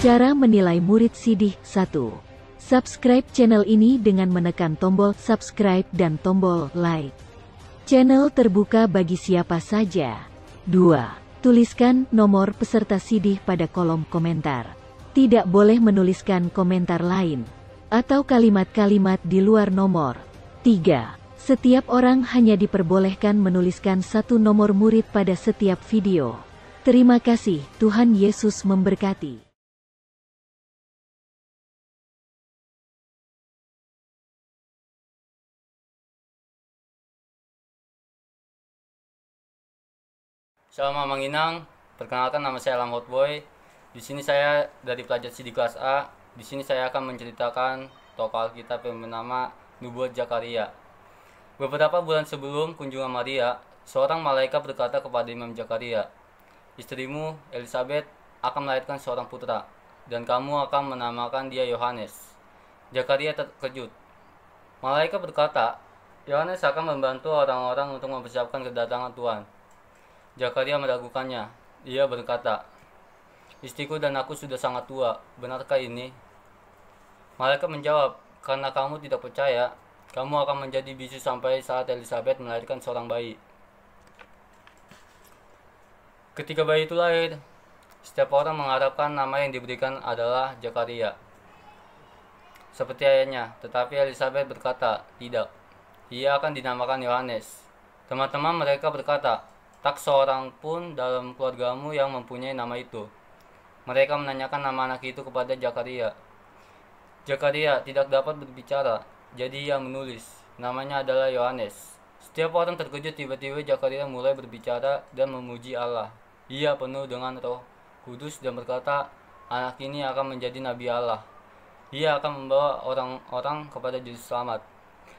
Cara menilai murid Sidih. 1. Subscribe channel ini dengan menekan tombol subscribe dan tombol like. Channel terbuka bagi siapa saja. 2. Tuliskan nomor peserta Sidih pada kolom komentar. Tidak boleh menuliskan komentar lain atau kalimat-kalimat di luar nomor. 3. Setiap orang hanya diperbolehkan menuliskan satu nomor murid pada setiap video. Terima kasih, Tuhan Yesus memberkati. Shalom Mang Inang, perkenalkan nama saya Lam Hotboy. Di sini saya dari pelajar Sidih kelas A. Di sini saya akan menceritakan tokoh Alkitab yang bernama Nubuat Zakaria. Beberapa bulan sebelum kunjungan Maria, seorang malaikat berkata kepada Imam Zakaria, "Istrimu, Elizabeth, akan melahirkan seorang putra, dan kamu akan menamakan dia Yohanes." Zakaria terkejut. Malaikat berkata, "Yohanes akan membantu orang-orang untuk mempersiapkan kedatangan Tuhan." Zakaria meragukannya. Ia berkata, "Istriku dan aku sudah sangat tua, benarkah ini?" Malaikat menjawab, "Karena kamu tidak percaya, kamu akan menjadi bisu sampai saat Elizabeth melahirkan seorang bayi. Ketika bayi itu lahir, setiap orang mengharapkan nama yang diberikan adalah Zakaria, seperti ayahnya. Tetapi Elizabeth berkata, tidak, ia akan dinamakan Yohanes." Teman-teman mereka berkata, "Tak seorang pun dalam keluargamu yang mempunyai nama itu." Mereka menanyakan nama anak itu kepada Zakaria. Zakaria tidak dapat berbicara, jadi ia menulis, namanya adalah Yohanes. Setiap orang terkejut. Tiba-tiba Zakaria mulai berbicara dan memuji Allah. Ia penuh dengan Roh Kudus dan berkata, "Anak ini akan menjadi nabi Allah. Ia akan membawa orang-orang kepada juru selamat."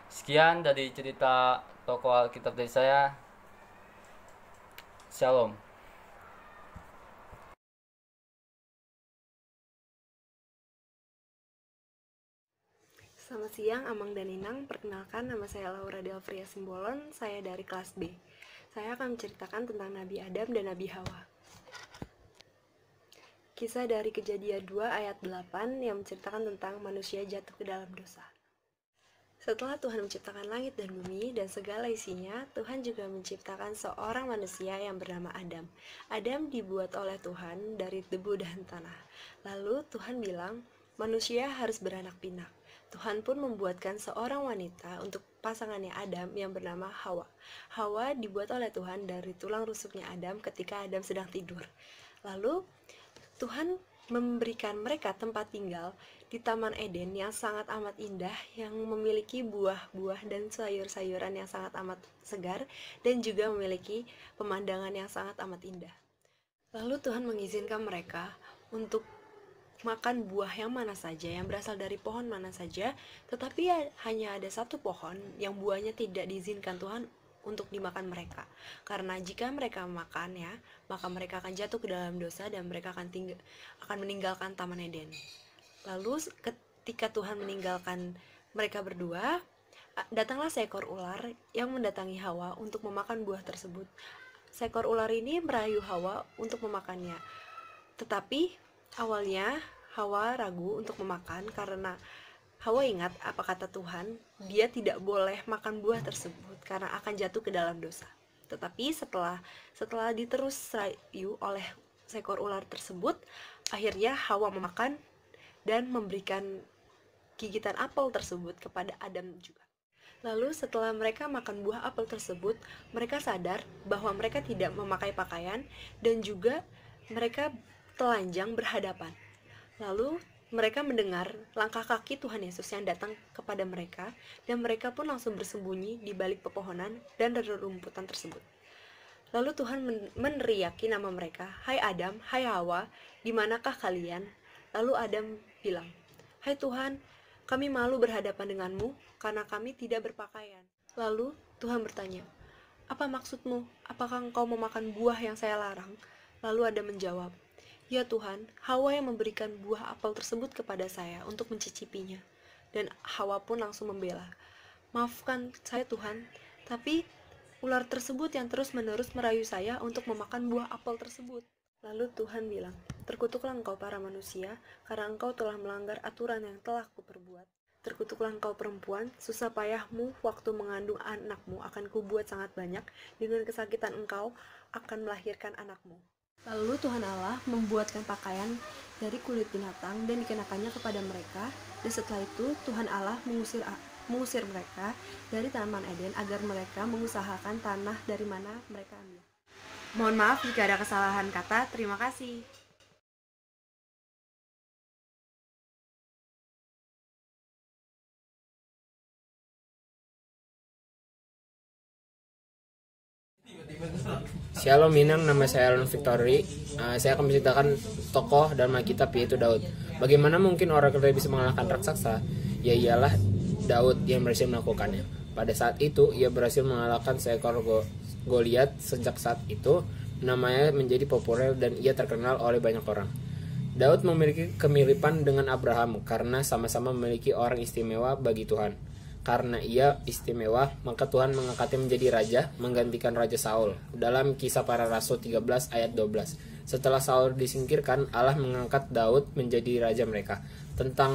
Sekian dari cerita tokoh Alkitab dari saya. Shalom. Selamat siang, Amang dan Inang. Perkenalkan, nama saya Laura Delvria Simbolon. Saya dari kelas B. Saya akan menceritakan tentang Nabi Adam dan Nabi Hawa. Kisah dari Kejadian 2 ayat 8 yang menceritakan tentang manusia jatuh ke dalam dosa. Setelah Tuhan menciptakan langit dan bumi dan segala isinya, Tuhan juga menciptakan seorang manusia yang bernama Adam. Adam dibuat oleh Tuhan dari debu dan tanah. Lalu Tuhan bilang, manusia harus beranak pinak. Tuhan pun membuatkan seorang wanita untuk pasangannya Adam yang bernama Hawa. Hawa dibuat oleh Tuhan dari tulang rusuknya Adam ketika Adam sedang tidur. Lalu Tuhan memberikan mereka tempat tinggal di Taman Eden yang sangat amat indah, yang memiliki buah-buah dan sayur-sayuran yang sangat amat segar dan juga memiliki pemandangan yang sangat amat indah. Lalu Tuhan mengizinkan mereka untuk makan buah yang mana saja, yang berasal dari pohon mana saja, tetapi hanya ada satu pohon yang buahnya tidak diizinkan Tuhan untuk dimakan mereka. Karena jika mereka memakannya, maka mereka akan jatuh ke dalam dosa dan mereka akan meninggalkan Taman Eden. Lalu ketika Tuhan meninggalkan mereka berdua, datanglah seekor ular yang mendatangi Hawa untuk memakan buah tersebut. Seekor ular ini merayu Hawa untuk memakannya. Tetapi awalnya Hawa ragu untuk memakan karena Hawa ingat apa kata Tuhan, dia tidak boleh makan buah tersebut karena akan jatuh ke dalam dosa. Tetapi setelah diterus rayu oleh seekor ular tersebut, akhirnya Hawa memakan dan memberikan gigitan apel tersebut kepada Adam juga. Lalu setelah mereka makan buah apel tersebut, mereka sadar bahwa mereka tidak memakai pakaian dan juga mereka telanjang berhadapan. Lalu mereka mendengar langkah kaki Tuhan Yesus yang datang kepada mereka, dan mereka pun langsung bersembunyi di balik pepohonan dan rerumputan tersebut. Lalu Tuhan meneriaki nama mereka, "Hai Adam, hai Hawa, di manakah kalian?" Lalu Adam bilang, "Hai Tuhan, kami malu berhadapan denganmu karena kami tidak berpakaian." Lalu Tuhan bertanya, "Apa maksudmu? Apakah engkau memakan buah yang saya larang?" Lalu Adam menjawab, "Ya Tuhan, Hawa yang memberikan buah apel tersebut kepada saya untuk mencicipinya." Dan Hawa pun langsung membela, "Maafkan saya Tuhan, tapi ular tersebut yang terus-menerus merayu saya untuk memakan buah apel tersebut." Lalu Tuhan bilang, Terkutuklah engkau para manusia, karena engkau telah melanggar aturan yang telah kuperbuat. Terkutuklah engkau perempuan, susah payahmu waktu mengandung anakmu akan kubuat sangat banyak, dengan kesakitan engkau akan melahirkan anakmu. Lalu Tuhan Allah membuatkan pakaian dari kulit binatang dan dikenakannya kepada mereka, dan setelah itu Tuhan Allah mengusir mereka dari Taman Eden agar mereka mengusahakan tanah dari mana mereka ambil. Mohon maaf jika ada kesalahan kata, terima kasih. Shalom Minang, nama saya Alon Victory. Saya akan menceritakan tokoh dalam Alkitab yaitu Daud. Bagaimana mungkin orang kafir bisa mengalahkan raksasa? Ya ialah Daud yang berhasil melakukannya. Pada saat itu ia berhasil mengalahkan seekor Goliat. Sejak saat itu namanya menjadi populer dan ia terkenal oleh banyak orang. Daud memiliki kemiripan dengan Abraham karena sama-sama memiliki orang istimewa bagi Tuhan. Karena ia istimewa, maka Tuhan mengangkatnya menjadi raja, menggantikan Raja Saul. Dalam Kisah Para Rasul 13 ayat 12. Setelah Saul disingkirkan, Allah mengangkat Daud menjadi raja mereka. Tentang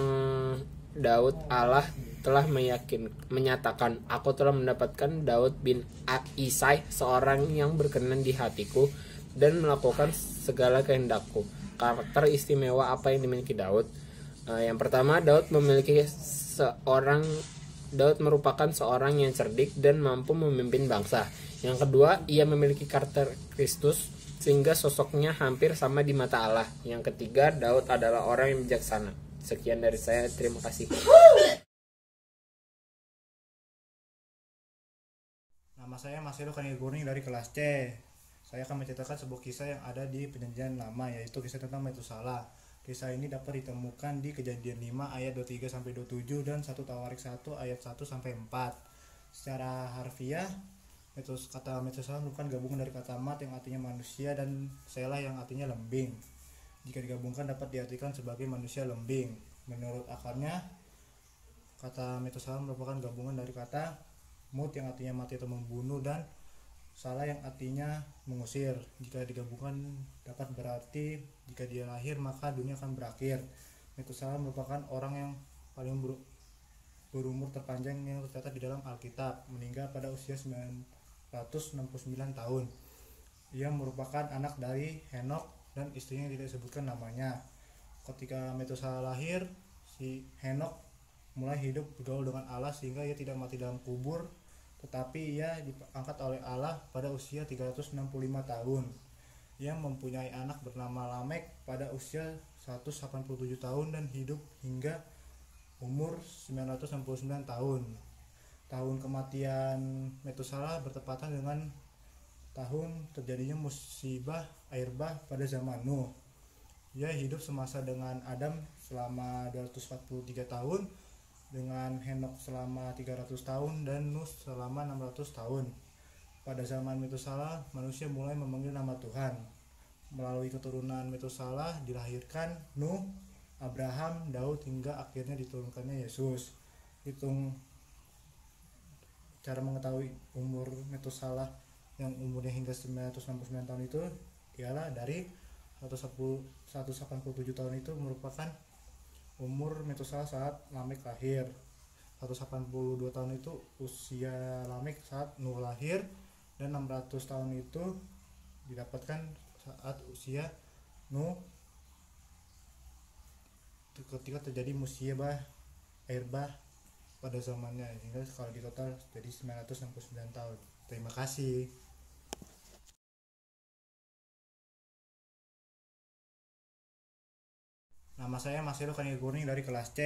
Daud, Allah telah menyatakan, "Aku telah mendapatkan Daud bin Isai, seorang yang berkenan di hatiku dan melakukan segala kehendakku." Karakter istimewa apa yang dimiliki Daud? Yang pertama, Daud merupakan seorang yang cerdik dan mampu memimpin bangsa. Yang kedua, ia memiliki karakter Kristus sehingga sosoknya hampir sama di mata Allah. Yang ketiga, Daud adalah orang yang bijaksana. Sekian dari saya, terima kasih. Nama saya Marcelo Kanigurning dari kelas C. Saya akan menceritakan sebuah kisah yang ada di Perjanjian Lama, yaitu kisah tentang Metusalah. Kisah ini dapat ditemukan di Kejadian 5 ayat 23-27 dan 1 Tawarik 1 ayat 1-4. Secara harfiah, kata Metusalah merupakan gabungan dari kata mat yang artinya manusia dan selah yang artinya lembing. Jika digabungkan dapat diartikan sebagai manusia lembing. Menurut akarnya, kata Metusalah merupakan gabungan dari kata mut yang artinya mati atau membunuh dan salah yang artinya mengusir. Jika digabungkan dapat berarti jika dia lahir maka dunia akan berakhir. Metusalah merupakan orang yang paling berumur terpanjang yang tercatat di dalam Alkitab, meninggal pada usia 969 tahun. Ia merupakan anak dari Henok dan istrinya yang tidak disebutkan namanya. Ketika Metusalah lahir, si Henok mulai hidup bergaul dengan Allah sehingga ia tidak mati dalam kubur, tetapi ia diangkat oleh Allah pada usia 365 tahun. Ia mempunyai anak bernama Lamek pada usia 187 tahun dan hidup hingga umur 969 tahun. Tahun kematian Metusalah bertepatan dengan tahun terjadinya musibah air bah pada zaman Nuh. Ia hidup semasa dengan Adam selama 243 tahun, dengan Henok selama 300 tahun dan Nuh selama 600 tahun. Pada zaman Metusalah, manusia mulai memanggil nama Tuhan. Melalui keturunan Metusalah dilahirkan Nuh, Abraham, Daud hingga akhirnya diturunkannya Yesus. Cara mengetahui umur Metusalah yang umurnya hingga 969 tahun itu ialah dari 187 tahun itu merupakan umur Metusalah saat Lamek lahir. 182 tahun itu usia Lamek saat Nuh lahir, dan 600 tahun itu didapatkan saat usia Nuh ketika terjadi musibah air bah pada zamannya, sehingga kalau di total jadi 969 tahun. Terima kasih. Nama saya Marcelo Kanigurning dari kelas C.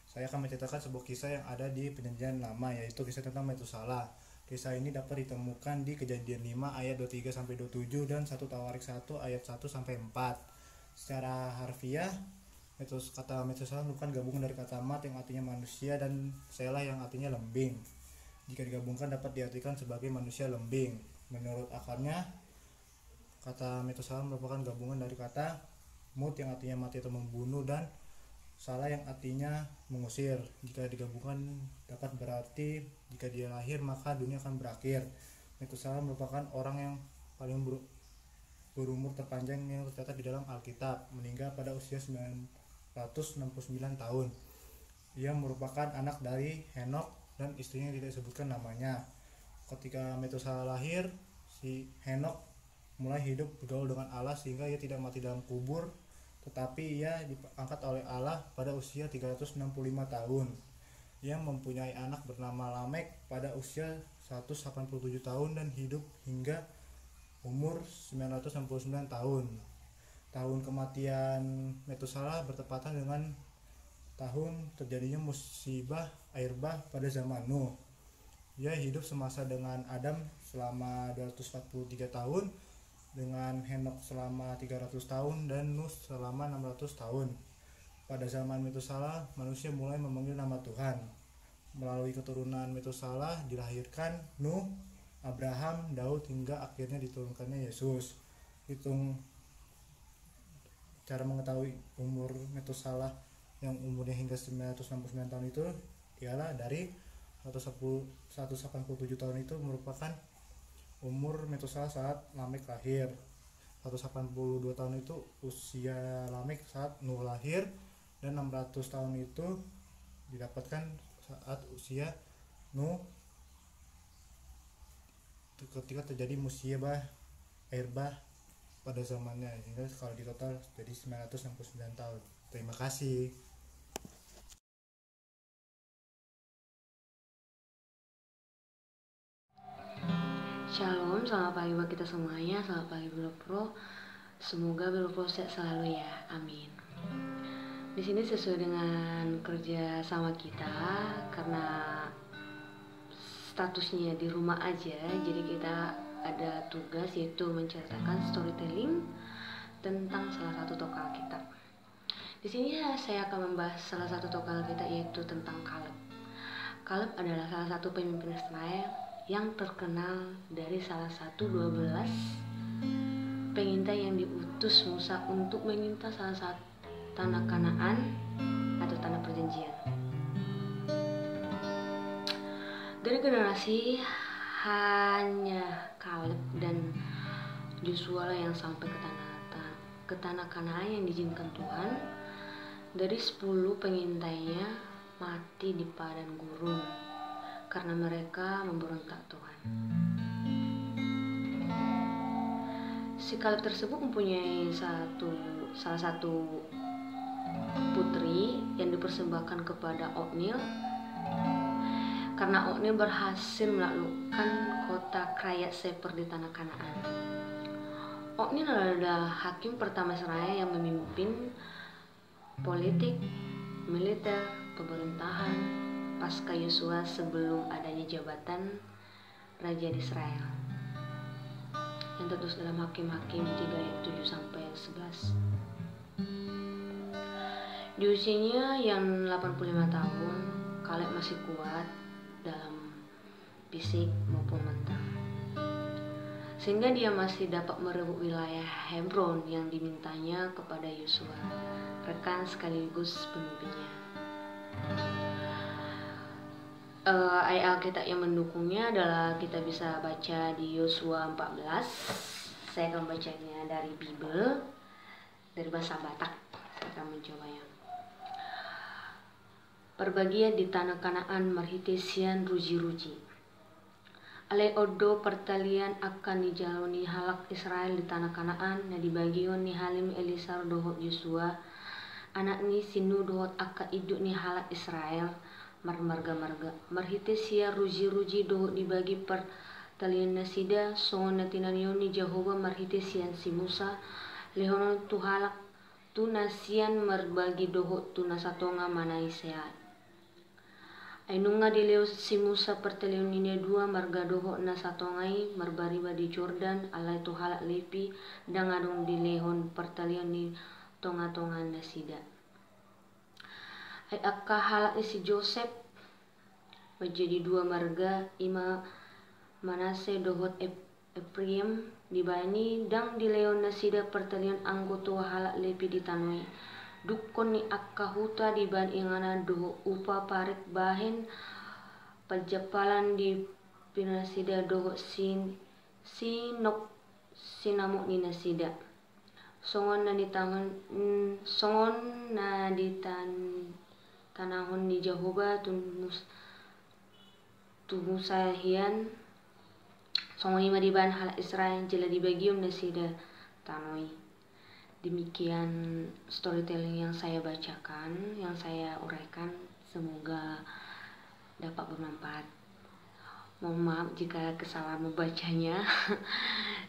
Saya akan menceritakan sebuah kisah yang ada di Perjanjian Lama, yaitu kisah tentang Metusalah. Kisah ini dapat ditemukan di Kejadian 5 ayat 23-27 dan 1 Tawarik 1 ayat 1-4. Secara harfiah, kata Metusalah merupakan gabungan dari kata mat yang artinya manusia dan selah yang artinya lembing. Jika digabungkan dapat diartikan sebagai manusia lembing. Menurut akarnya, kata Metusalah merupakan gabungan dari kata mut yang artinya mati atau membunuh dan salah yang artinya mengusir. Jika digabungkan dapat berarti jika dia lahir maka dunia akan berakhir. Metusalah merupakan orang yang paling berumur terpanjang yang tercatat di dalam Alkitab, meninggal pada usia 969 tahun. Ia merupakan anak dari Henokh dan istrinya yang tidak disebutkan namanya. Ketika Metusala lahir, si Henokh mulai hidup bergaul dengan Allah sehingga ia tidak mati dalam kubur, tetapi ia diangkat oleh Allah pada usia 365 tahun. Ia mempunyai anak bernama Lamek pada usia 187 tahun dan hidup hingga umur 969 tahun. Tahun kematian Metusala bertepatan dengan tahun terjadinya musibah air bah pada zaman Nuh. Ia hidup semasa dengan Adam selama 243 tahun, dengan Henokh selama 300 tahun dan Nuh selama 600 tahun. Pada zaman Metusala, manusia mulai memanggil nama Tuhan. Melalui keturunan Metusala dilahirkan Nuh, Abraham, Daud hingga akhirnya diturunkannya Yesus. Hitung cara mengetahui umur Metusala yang umurnya hingga 969 tahun itu ialah dari 187 tahun itu merupakan umur Metusala saat Lamek lahir. 182 tahun itu usia Lamek saat Nuh lahir, dan 600 tahun itu didapatkan saat usia Nuh ketika terjadi musibah air bah pada zamannya, sehingga kalau di total jadi 969 tahun. Terima kasih. Shalom, selamat pagi buat kita semuanya. Selamat pagi Bro Pro. Semoga Bro Pro sehat selalu ya. Amin. Di sini sesuai dengan kerja sama kita, karena statusnya di rumah aja, jadi kita ada tugas yaitu menceritakan storytelling tentang salah satu tokoh kita. Di sini saya akan membahas salah satu tokoh kita, yaitu tentang Kaleb. Kaleb adalah salah satu pemimpin Israel yang terkenal dari salah satu 12 pengintai yang diutus Musa untuk mengintai salah satu tanah Kanaan atau tanah perjanjian. Dari generasi hanya Kaleb dan Yosua yang sampai ke tanah Kanaan yang diizinkan Tuhan. Dari 10 pengintainya mati di padang gurun karena mereka memberontak Tuhan. Si Kaleb tersebut mempunyai salah satu putri yang dipersembahkan kepada Otniel, karena Otniel berhasil menaklukkan kota Kriyat Sefer di tanah Kanaan. Otniel adalah hakim pertama Israel yang memimpin politik, militer, pemerintahan pasca Yosua sebelum adanya jabatan Raja di Israel yang tertulis dalam Hakim-Hakim 3 ayat 7 sampai 11. Di usianya yang 85 tahun, Kaleb masih kuat dalam fisik maupun mental, sehingga dia masih dapat merebut wilayah Hebron yang dimintanya kepada Yosua, rekan sekaligus pemimpinnya. Ayat Alkitab yang mendukungnya adalah kita bisa baca di Yosua 14. Saya akan bacanya dari Bible, dari bahasa Batak. Saya akan mencobanya. Perbagian di tanah Kanaan marhitesian ruji-ruji. Ale odo pertalian akan dijalani halak Israel di tanah Kanaan na dibagion ni Halim Elisar dohot Yosua anak ni sinu dohot akka iduk ni halak Israel marga-marga marhitesia ruji-ruji dohot dibagi per talian nasida songon natinanion ni Jehovah marhitesian si Musa lehonon tu halak tu nasian merbagi dohot tu nasatonga manai sehat ainunga dileo si Musa pertalion ni dua marga dohot nasatongai marbariba di Jordan alai tu halak lepi dangadong dilehon pertalion ni tonga-tonga nasida. Ay akka halak si Joseph menjadi 2 marga, ima Manase dohot Ephraim dibani dang di leon nasida pertalian anggoto halak lepi ditanoi dukon ni akka huta diban ingana doho upa parik bahen pajapalan di pinasida dohot sinok sinamuk ni nasida. Songon na tanahon ni Jehovah tumusahian songon madiban hal Israel jela dibagium nasida tanoi. Demikian storytelling yang saya bacakan, yang saya uraikan, semoga dapat bermanfaat. Mohon maaf jika kesalahan membacanya.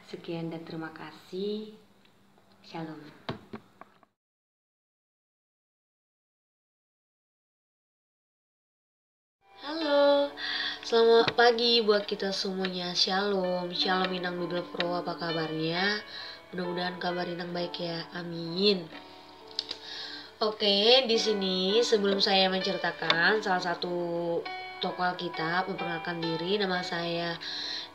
Sekian dan terima kasih. Shalom. Halo, selamat pagi buat kita semuanya. Shalom, shalom Inang Bibel Pro, apa kabarnya? Mudah-mudahan kabar Inang baik ya. Amin. Oke, di sini sebelum saya menceritakan salah satu tokoh Alkitab, memperkenalkan diri, nama saya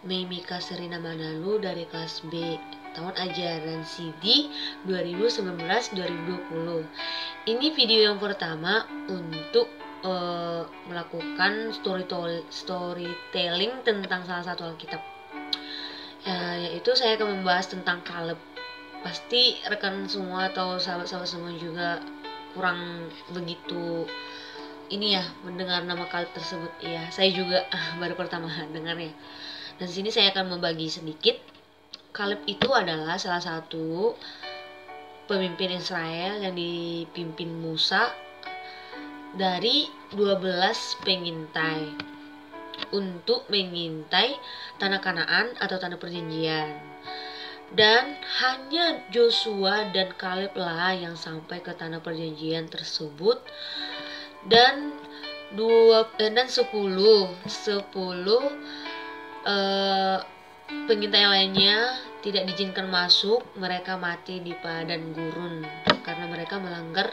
Meimika Serina Manalu dari kelas B, tahun ajaran CD 2019-2020. Ini video yang pertama untuk melakukan storytelling tentang salah satu Alkitab. Yaitu saya akan membahas tentang Kaleb. Pasti rekan semua atau sahabat-sahabat semua juga kurang begitu ini ya mendengar nama Kaleb tersebut. Ya, saya juga baru pertama dengarnya. Dan sini saya akan membagi sedikit. Kaleb itu adalah salah satu pemimpin Israel yang dipimpin Musa dari 12 pengintai untuk mengintai tanah Kanaan atau tanah perjanjian. Dan hanya Joshua dan Kaleb lah yang sampai ke tanah perjanjian tersebut. Dan 10 pengintai lainnya tidak diizinkan masuk. Mereka mati di padang gurun karena mereka melanggar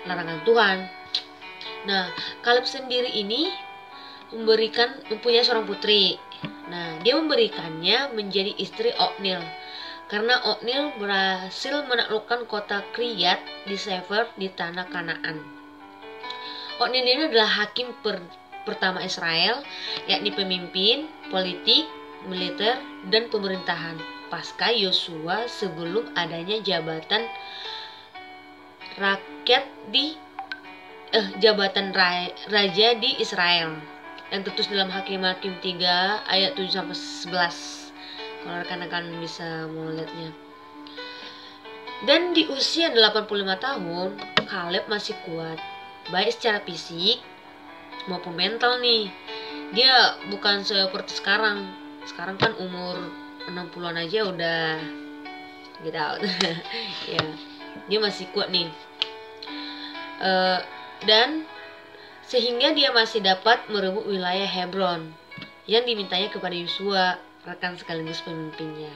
larangan Tuhan. Nah, Kaleb sendiri ini mempunyai seorang putri. Nah, dia memberikannya menjadi istri Otniel karena Otniel berhasil menaklukkan kota Kriyat di Sefer di tanah Kanaan. Otniel ini adalah hakim pertama Israel, yakni pemimpin, politik, militer, dan pemerintahan pasca Yosua sebelum adanya jabatan raja di Israel yang tertulis dalam Hakim-Hakim 3 ayat 7-11 kalau rekan-rekan bisa melihatnya. Dan di usia 85 tahun Kaleb masih kuat baik secara fisik maupun mental nih. Dia bukan seperti sekarang kan umur 60-an aja udah get out. Ya, dia masih kuat nih. Dan sehingga dia masih dapat merebut wilayah Hebron yang dimintanya kepada Yosua, rekan sekaligus pemimpinnya.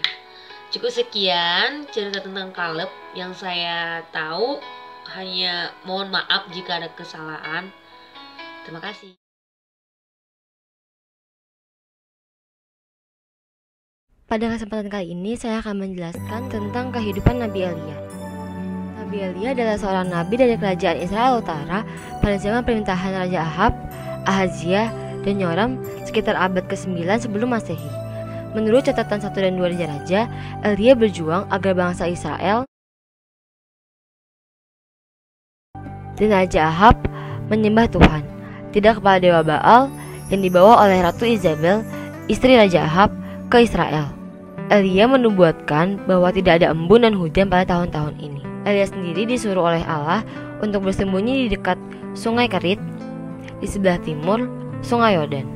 Cukup sekian cerita tentang Kaleb yang saya tahu. Hanya mohon maaf jika ada kesalahan. Terima kasih. Pada kesempatan kali ini saya akan menjelaskan tentang kehidupan Nabi Elia. Nabi Elia adalah seorang nabi dari kerajaan Israel Utara pada zaman pemerintahan Raja Ahab, Ahaziah, dan Yoram sekitar abad ke-9 sebelum Masehi. Menurut catatan 1 dan 2 Raja-Raja, Elia berjuang agar bangsa Israel dan Raja Ahab menyembah Tuhan, tidak kepada dewa Baal yang dibawa oleh Ratu Izabel, istri Raja Ahab, ke Israel. Elia menubuatkan bahwa tidak ada embun dan hujan pada tahun-tahun ini. Elia sendiri disuruh oleh Allah untuk bersembunyi di dekat sungai Kerit, di sebelah timur sungai Yordan.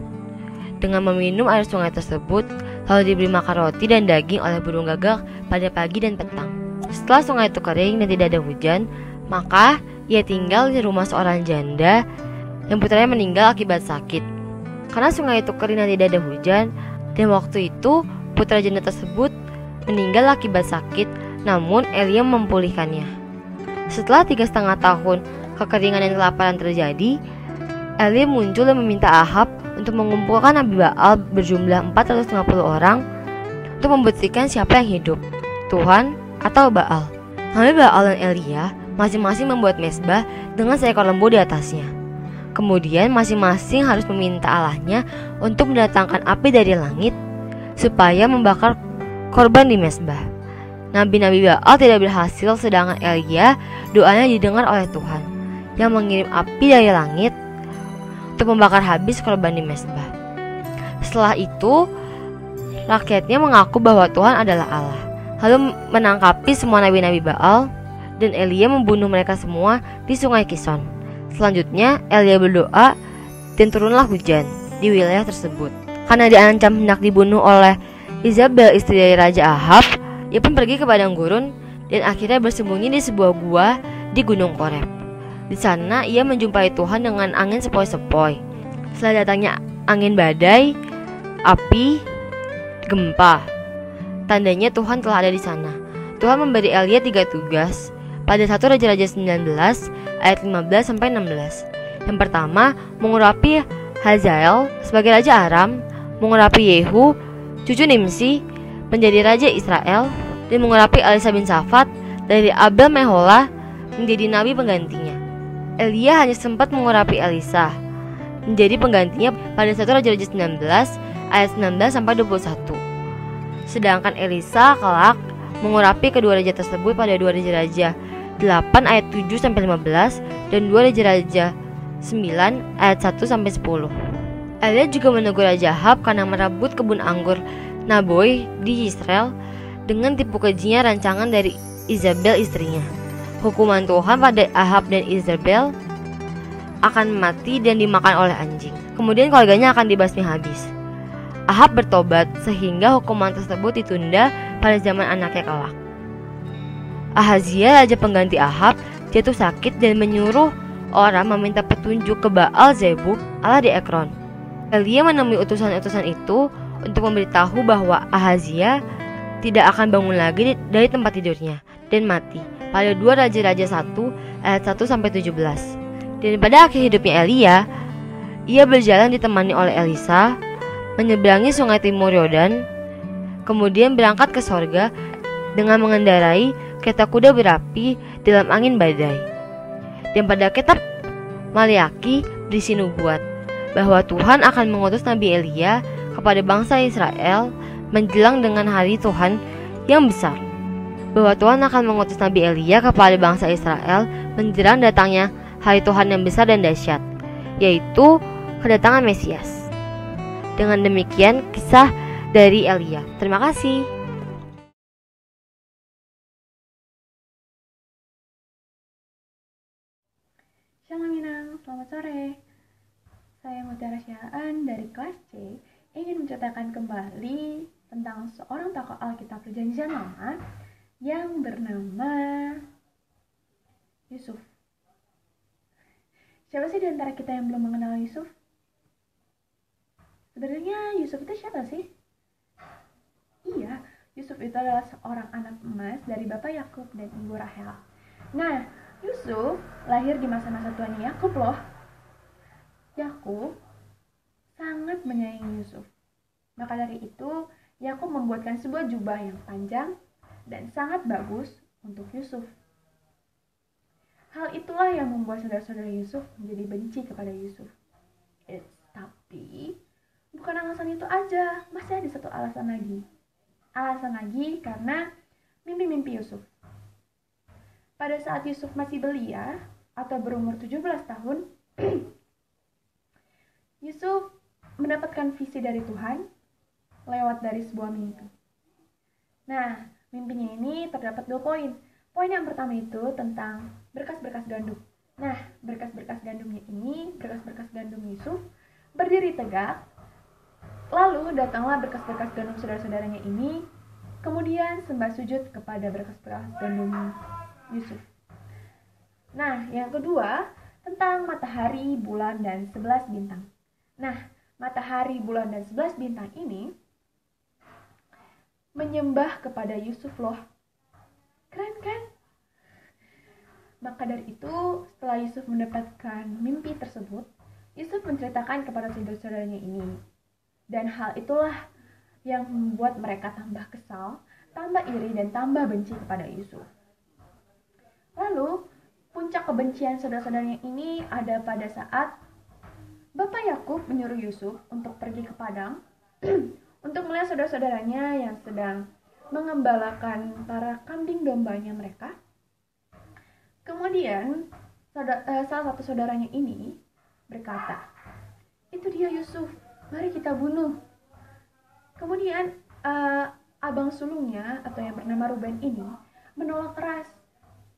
Dengan meminum air sungai tersebut, lalu diberi makan roti dan daging oleh burung gagak pada pagi dan petang. Setelah sungai itu kering dan tidak ada hujan, maka ia tinggal di rumah seorang janda yang putranya meninggal akibat sakit. Karena sungai itu kering dan tidak ada hujan, dan waktu itu putra janda tersebut meninggal akibat sakit, namun Elia memulihkannya. Setelah 3,5 tahun kekeringan dan kelaparan terjadi, Elia muncul dan meminta Ahab untuk mengumpulkan Nabi Baal berjumlah 450 orang untuk membuktikan siapa yang hidup, Tuhan atau Baal. Nabi Baal dan Elia masing-masing membuat mezbah dengan seekor lembu di atasnya. Kemudian masing-masing harus meminta Allahnya untuk mendatangkan api dari langit supaya membakar korban di mezbah. Nabi-nabi Baal tidak berhasil, sedangkan Elia doanya didengar oleh Tuhan yang mengirim api dari langit untuk membakar habis korban di mezbah. Setelah itu, rakyatnya mengaku bahwa Tuhan adalah Allah, lalu menangkapi semua nabi-nabi Baal, dan Elia membunuh mereka semua di sungai Kison. Selanjutnya, Elia berdoa dan turunlah hujan di wilayah tersebut. Karena diancam hendak dibunuh oleh Izabel, istri dari Raja Ahab, ia pun pergi ke padang gurun dan akhirnya bersembunyi di sebuah gua di Gunung Koreb. Di sana ia menjumpai Tuhan dengan angin sepoi-sepoi. Setelah datangnya angin badai, api, gempa, tandanya Tuhan telah ada di sana. Tuhan memberi Elia 3 tugas pada 1 Raja-Raja 19 ayat 15 sampai 16. Yang pertama, mengurapi Hazael sebagai Raja Aram, mengurapi Yehu, cucu Nimsi, menjadi Raja Israel, dan mengurapi Elisa bin Safat dari Abel Meholah menjadi nabi penggantinya. Elia hanya sempat mengurapi Elisa menjadi penggantinya pada 1 Raja-Raja 19 ayat 19 sampai 21. Sedangkan Elisa kelak mengurapi kedua raja tersebut pada 2 Raja-Raja 8 ayat 7 sampai 15 dan 2 Raja-Raja 9 ayat 1 sampai 10. Elia juga menegur Raja Ahab karena merebut kebun anggur Naboi di Israel dengan tipu kejinya rancangan dari Izabel istrinya. Hukuman Tuhan pada Ahab dan Izabel akan mati dan dimakan oleh anjing. Kemudian keluarganya akan dibasmi habis. Ahab bertobat sehingga hukuman tersebut ditunda pada zaman anaknya kelak. Ahazia, raja pengganti Ahab, jatuh sakit dan menyuruh orang meminta petunjuk ke Baal Zebub, Allah di Ekron. Elia menemui utusan-utusan itu untuk memberitahu bahwa Ahazia tidak akan bangun lagi dari tempat tidurnya dan mati pada 2 Raja-Raja 1 ayat 1 sampai 17. Dan pada akhir hidupnya Elia, ia berjalan ditemani oleh Elisa, menyeberangi sungai timur Yordan, kemudian berangkat ke sorga dengan mengendarai kereta kuda berapi dalam angin badai. Dan pada kitab Maliaki berisi nubuat bahwa Tuhan akan mengutus Nabi Elia kepada bangsa Israel menjelang dengan hari Tuhan yang besar. Bahwa Tuhan akan mengutus Nabi Elia kepada bangsa Israel menjelang datangnya hari Tuhan yang besar dan dahsyat, yaitu kedatangan Mesias. Dengan demikian kisah dari Elia. Terima kasih. Shalom Minang, selamat sore. Saya Mutiara Syaan dari kelas C ingin menceritakan kembali tentang seorang tokoh Alkitab Perjanjian Lama yang bernama Yusuf. Siapa sih di antara kita yang belum mengenal Yusuf? Sebenarnya Yusuf itu siapa sih? Iya, Yusuf itu adalah seorang anak emas dari Bapak Yakub dan Ibu Rahel. Nah, Yusuf lahir di masa-masa tuannya Yakub loh. Yakub sangat menyayangi Yusuf. Maka dari itu, Yakub membuatkan sebuah jubah yang panjang dan sangat bagus untuk Yusuf. Hal itulah yang membuat saudara-saudara Yusuf menjadi benci kepada Yusuf. Tapi bukan alasan itu aja, masih ada satu alasan lagi. Alasan lagi karena mimpi-mimpi Yusuf. Pada saat Yusuf masih belia atau berumur 17 tahun, Yusuf mendapatkan visi dari Tuhan lewat dari sebuah mimpi. Nah, mimpinya ini terdapat 2 poin. Poin yang pertama itu tentang berkas-berkas gandum. Nah, berkas-berkas gandumnya ini, berkas-berkas gandum Yusuf berdiri tegak. Lalu datanglah berkas-berkas gandum saudara-saudaranya ini, kemudian sembah sujud kepada berkas-berkas gandum Yusuf. Nah, yang kedua tentang matahari, bulan, dan 11 bintang. Nah, matahari, bulan, dan 11 bintang ini menyembah kepada Yusuf loh. Keren kan? Maka dari itu, setelah Yusuf mendapatkan mimpi tersebut, Yusuf menceritakan kepada saudara-saudaranya ini. Dan hal itulah yang membuat mereka tambah kesal, tambah iri, dan tambah benci kepada Yusuf. Lalu, puncak kebencian saudara-saudaranya ini ada pada saat Bapak Yakub menyuruh Yusuf untuk pergi ke padang untuk melihat saudara-saudaranya yang sedang mengembalakan para kambing dombanya mereka. Kemudian salah satu saudaranya ini berkata, "Itu dia Yusuf, mari kita bunuh." Kemudian abang sulungnya atau yang bernama Ruben ini menolak keras.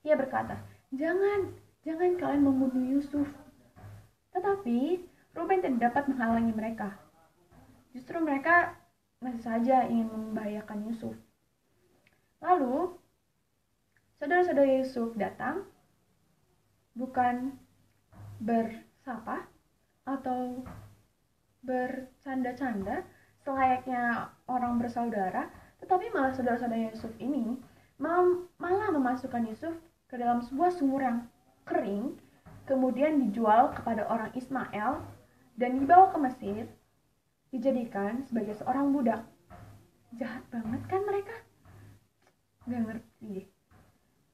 Ia berkata, "Jangan kalian membunuh Yusuf." Tetapi Ruben tidak dapat menghalangi mereka. Justru mereka masih saja ingin membahayakan Yusuf. Lalu saudara-saudara Yusuf datang, bukan bersapa atau bercanda-canda selayaknya orang bersaudara, tetapi malah saudara-saudara Yusuf ini malah memasukkan Yusuf ke dalam sebuah sumur yang kering, kemudian dijual kepada orang Ismail dan dibawa ke Mesir, dijadikan sebagai seorang budak. Jahat banget kan mereka? Gak ngerti deh.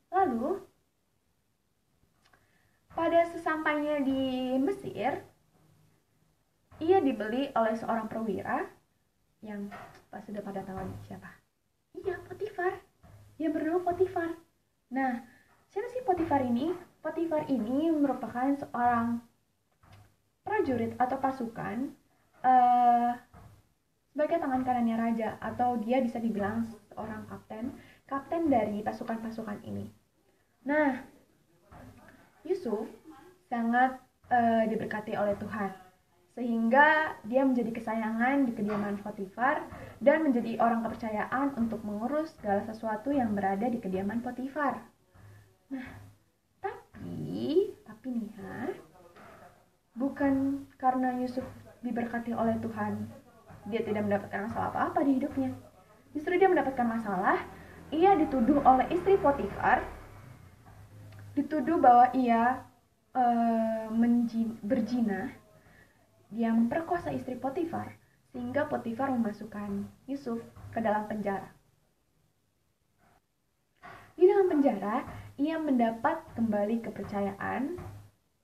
Lalu pada sesampainya di Mesir, ia dibeli oleh seorang perwira yang pasti sudah pada tahu siapa. Iya, Potifar. Yang bernama Potifar. Nah, siapa sih Potifar ini? Potifar ini merupakan seorang prajurit atau pasukan sebagai tangan kanannya raja, atau dia bisa dibilang seorang kapten dari pasukan-pasukan ini. Nah, Yusuf sangat diberkati oleh Tuhan, sehingga dia menjadi kesayangan di kediaman Potifar dan menjadi orang kepercayaan untuk mengurus segala sesuatu yang berada di kediaman Potifar. Nah, tapi nih bukan karena Yusuf diberkati oleh Tuhan dia tidak mendapatkan masalah apa-apa di hidupnya. Justru dia mendapatkan masalah. Ia dituduh oleh istri Potifar, dituduh bahwa ia berzina. Dia memperkosa istri Potifar, sehingga Potifar memasukkan Yusuf ke dalam penjara. Di dalam penjara, ia mendapat kembali kepercayaan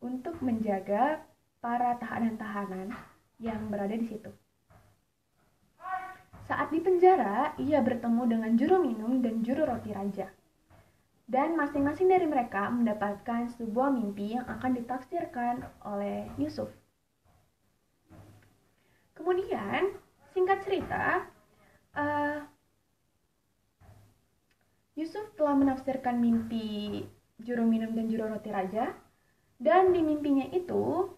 untuk menjaga para tahanan-tahanan yang berada di situ. Saat di penjara, ia bertemu dengan juru minum dan juru roti raja. Dan masing-masing dari mereka mendapatkan sebuah mimpi yang akan ditafsirkan oleh Yusuf. Kemudian, singkat cerita, Yusuf telah menafsirkan mimpi juru minum dan juru roti raja. Dan di mimpinya itu,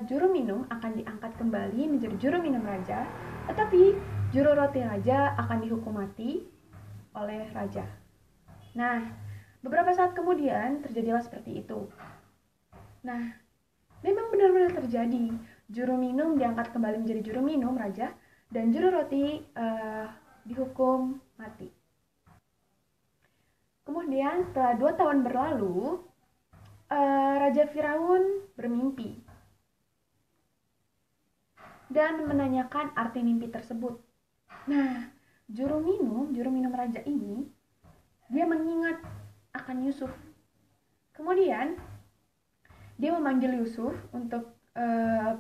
juru minum akan diangkat kembali menjadi juru minum raja, tetapi juru roti raja akan dihukum mati oleh raja. Nah, beberapa saat kemudian terjadilah seperti itu. Nah, memang benar-benar terjadi. Juru minum diangkat kembali menjadi juru minum raja, dan juru roti dihukum mati. Kemudian setelah 2 tahun berlalu, Raja Firaun bermimpi dan menanyakan arti mimpi tersebut. Nah, juru minum raja ini, dia mengingat akan Yusuf. Kemudian, dia memanggil Yusuf untuk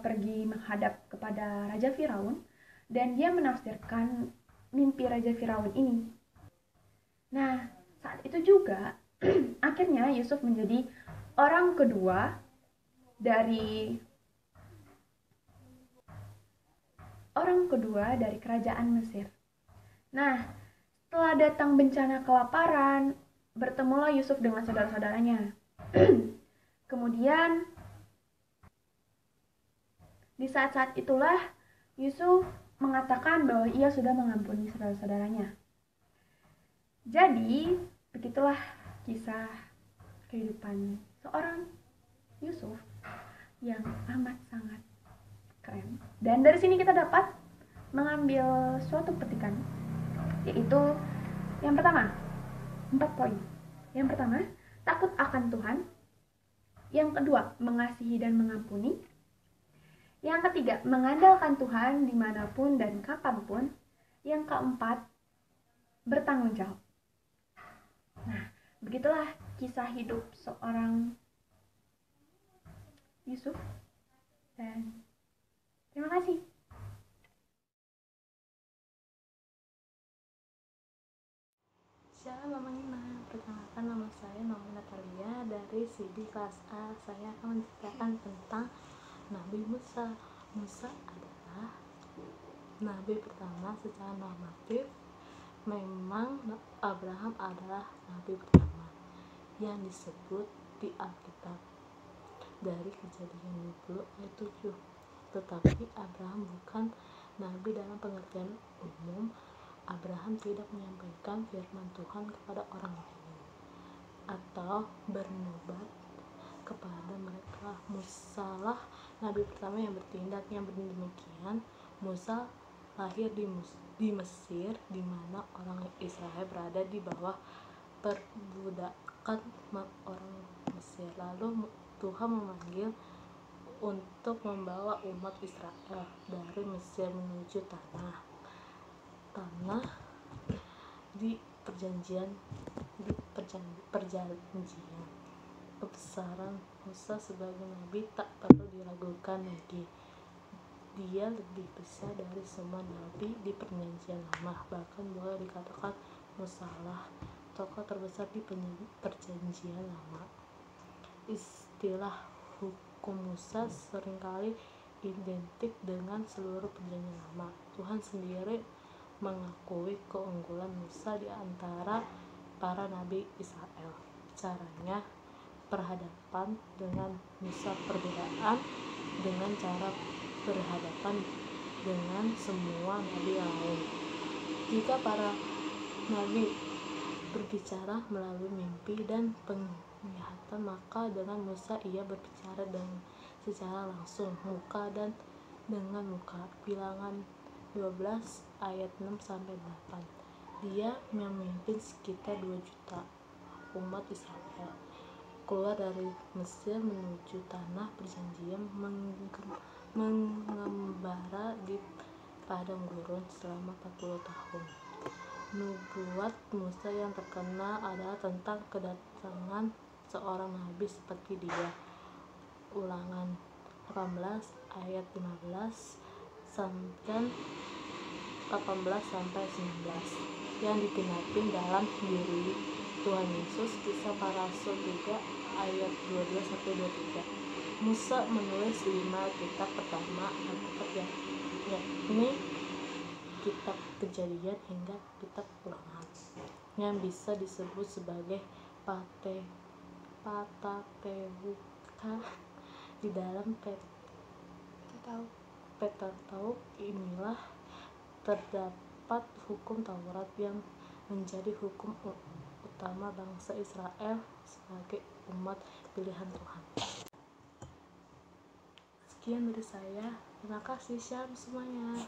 pergi menghadap kepada Raja Firaun, dan dia menafsirkan mimpi Raja Firaun ini. Nah, saat itu juga, akhirnya Yusuf menjadi orang kedua dari kerajaan Mesir. Nah, setelah datang bencana kelaparan, bertemulah Yusuf dengan saudara-saudaranya. Kemudian, di saat-saat itulah Yusuf mengatakan bahwa ia sudah mengampuni saudara-saudaranya. Jadi, begitulah kisah kehidupan seorang Yusuf yang amat sangat keren. Dan dari sini kita dapat mengambil suatu petikan, yaitu yang pertama, 4 poin. Yang pertama, takut akan Tuhan. Yang kedua, mengasihi dan mengampuni. Yang ketiga, mengandalkan Tuhan dimanapun dan kapanpun. Yang keempat, bertanggung jawab. Nah, begitulah kisah hidup seorang Yusuf. Dan terima kasih. Halo Mama Ina, perkenalkan nama saya Naomi Natalia dari CD kelas A. Saya akan menceritakan tentang Nabi Musa. Musa adalah Nabi pertama secara normatif. Memang Abraham adalah Nabi pertama yang disebut di Alkitab dari Kejadian 20 ayat 7. Tetapi Abraham bukan Nabi dalam pengertian umum. Abraham tidak menyampaikan firman Tuhan kepada orang lain atau bernubuat kepada mereka. Musa lah nabi pertama yang bertindak yang demikian. Musa lahir di Mesir, di mana orang Israel berada di bawah perbudakan orang Mesir. Lalu Tuhan memanggil untuk membawa umat Israel dari Mesir menuju tanah di perjanjian. Kebesaran Musa sebagai nabi tak perlu diragukan lagi. Dia lebih besar dari semua nabi di perjanjian lama. Bahkan boleh dikatakan Musa lah tokoh terbesar di perjanjian lama. Istilah hukum Musa seringkali identik dengan seluruh perjanjian lama. Tuhan sendiri mengakui keunggulan Musa di antara para nabi Israel. Caranya berhadapan dengan Musa perbedaan dengan cara berhadapan dengan semua nabi lain. Jika para nabi berbicara melalui mimpi dan penglihatan, maka dengan Musa ia berbicara secara langsung, muka dan dengan muka. Bilangan 12 ayat 6-8. Dia memimpin sekitar 2 juta umat Israel keluar dari Mesir menuju tanah perjanjian, mengembara di padang gurun selama 40 tahun. Nubuat Musa yang terkenal adalah tentang kedatangan seorang nabi seperti dia. Ulangan 18 ayat 15 dan 18-19 yang digenapi dalam diri Tuhan Yesus. Kisah Para Rasul 3 ayat 22-23. Musa menulis 5 kitab pertama Alkitab, yakni kitab Kejadian hingga kitab Ulangan, yang bisa disebut sebagai Pentateuka. Di dalam Pentateuch inilah terdapat hukum Taurat yang menjadi hukum utama bangsa Israel sebagai umat pilihan Tuhan. Sekian dari saya. Terima kasih, Shalom semuanya.